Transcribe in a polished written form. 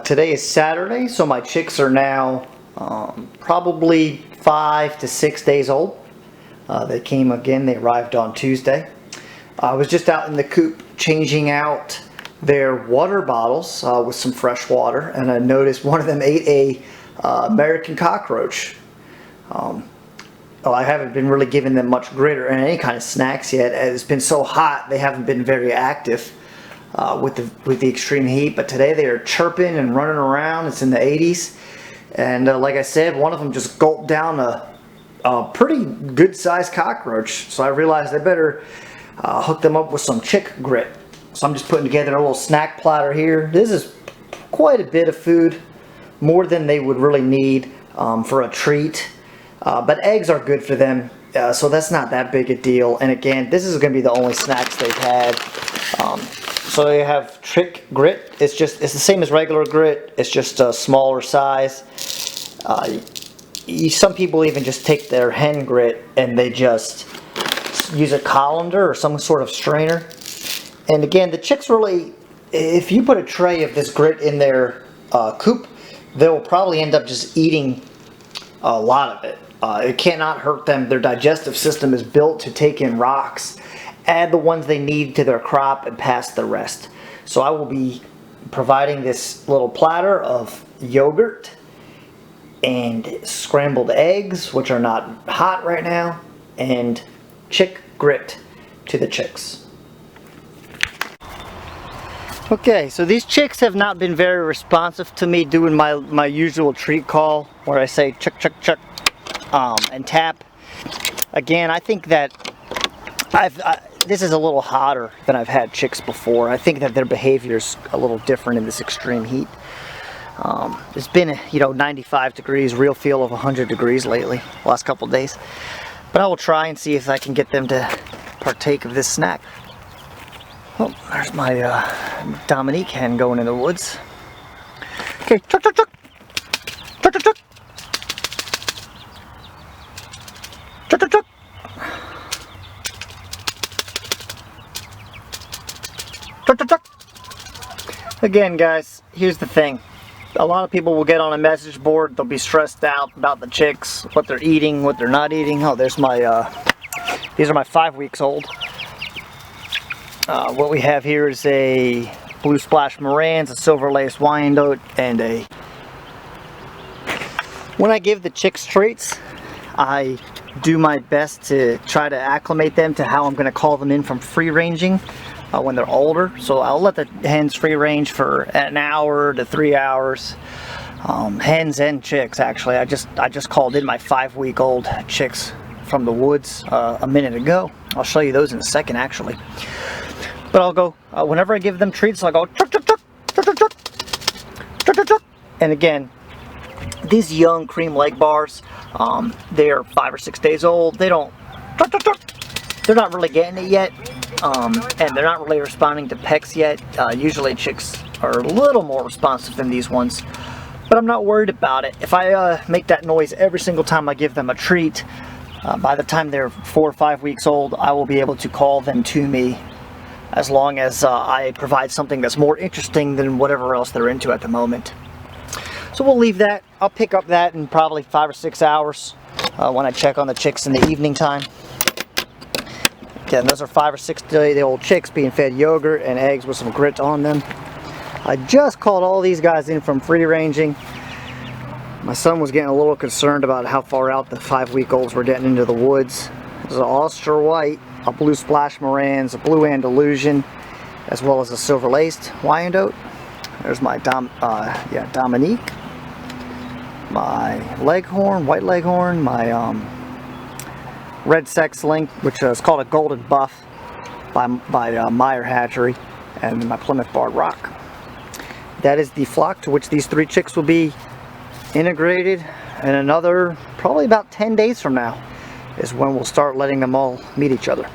Today is Saturday, so my chicks are now probably 5 to 6 days old. They came again, they arrived on Tuesday. I was just out in the coop changing out their water bottles with some fresh water, and I noticed one of them ate a American cockroach. I haven't been really giving them much grit or any kind of snacks yet. It's been so hot, they haven't been very active with the extreme heat. But today they are chirping and running around. It's in the 80s, and like I said, one of them just gulped down a pretty good-sized cockroach. So I realized I better hook them up with some chick grit. So I'm just putting together a little snack platter here. This is quite a bit of food, more than they would really need for a treat. But eggs are good for them, so that's not that big a deal. And again, this is going to be the only snacks they've had. So they have chick grit. It's the same as regular grit. It's just a smaller size. Some people even just take their hen grit and they just use a colander or some sort of strainer. And again, the chicks really, if you put a tray of this grit in their coop, they'll probably end up just eating a lot of it. It cannot hurt them. Their digestive system is built to take in rocks, add the ones they need to their crop, and pass the rest. So I will be providing this little platter of yogurt and scrambled eggs, which are not hot right now, and chick grit to the chicks. Okay, so these chicks have not been very responsive to me doing my usual treat call where I say chuck chuck chuck and tap. Again, I think that this is a little hotter than I've had chicks before. I think that their behavior is a little different in this extreme heat. It's been 95 degrees, real feel of 100 degrees lately, the last couple of days. But I will try and see if I can get them to partake of this snack. Oh, there's my Dominique hen going in the woods. Okay, chuck, chuck, chuck. Chuck, chuck, chuck. Chuck, chuck, chuck. Chuck, chuck, chuck. Again, guys, here's the thing. A lot of people will get on a message board. They'll be stressed out about the chicks, what they're eating, what they're not eating. Oh, there's my, these are my 5 weeks old. What we have here is a blue splash Marans, a silver lace Wyandotte, and a... When I give the chicks treats, I do my best to try to acclimate them to how I'm going to call them in from free ranging when they're older. So I'll let the hens free range for an hour to 3 hours. Hens and chicks, actually. I just called in my 5-week-old chicks from the woods a minute ago. I'll show you those in a second, actually. But I'll go, whenever I give them treats, I'll go, chuck, chuck, chuck, chuck, chuck, chuck, chuck, chuck, chuck. And again, these young cream leg bars, they are 5 or 6 days old. They don't, chuck, chuck, chuck. They're not really getting it yet, and they're not really responding to pecks yet. Usually chicks are a little more responsive than these ones, but I'm not worried about it. If I make that noise every single time I give them a treat, by the time they're 4 or 5 weeks old, I will be able to call them to me, as long as I provide something that's more interesting than whatever else they're into at the moment. So we'll leave that. I'll pick up that in probably 5 or 6 hours when I check on the chicks in the evening time. Again, those are 5 or 6 day old chicks being fed yogurt and eggs with some grit on them. I just called all these guys in from free ranging. My son was getting a little concerned about how far out the 5-week-olds were getting into the woods. There's an Ulster White, a blue splash Marans, a blue Andalusian, as well as a silver laced Wyandotte. There's my Dominique, my Leghorn, white Leghorn, my red sex link, which is called a Golden Buff by Meyer Hatchery, and my Plymouth Barred Rock. That is the flock to which these 3 chicks will be integrated, and another probably about 10 days from now is when we'll start letting them all meet each other.